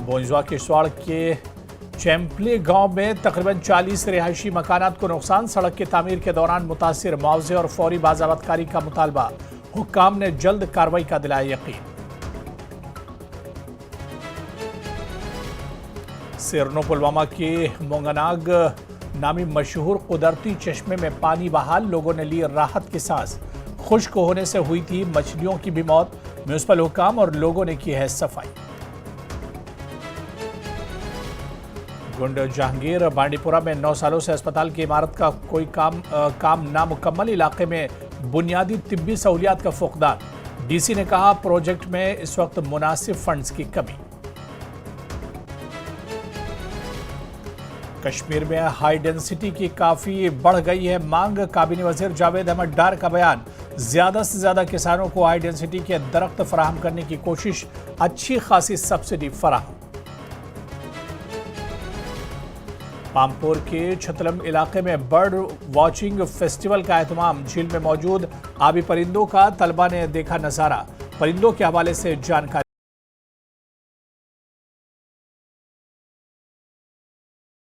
बोंजवा किश्तवाड़ के चैम्पले गांव में तकरीबन 40 रिहायशी मकानात को नुकसान। सड़क की तामीर के दौरान मुतासिर मुआवजे और फौरी बाज़ाबतकारी का मुतालबा। हुक्काम ने जल्द कार्रवाई का दिलाया यकीन। सिरनो पुलवामा के मोंगनाग नामी मशहूर कुदरती चश्मे में पानी बहाल। लोगों ने ली राहत की सांस। खुश्क होने से हुई थी मछलियों की भी मौत। म्युनिसिपल हुक्काम और लोगों ने की है सफाई। गुंड जहांगीर बांडीपुरा में 9 सालों से अस्पताल की इमारत का कोई काम नामुकम्मल। इलाके में बुनियादी तिब्बी सहूलियात का फुकदान। डीसी ने कहा प्रोजेक्ट में इस वक्त मुनासिब फंड्स की कमी। कश्मीर में हाई डेंसिटी की काफी बढ़ गई है मांग। काबीना वजीर जावेद अहमद डार का बयान। ज्यादा से ज्यादा किसानों को हाई डेंसिटी के दरख्त फराहम करने की कोशिश। अच्छी खासी सब्सिडी फराहम। पामपुर के छतलम इलाके में बर्ड वॉचिंग फेस्टिवल का एहतमाम। झील में मौजूद आबी परिंदों का तलबा ने देखा नजारा। परिंदों के हवाले से जानकारी।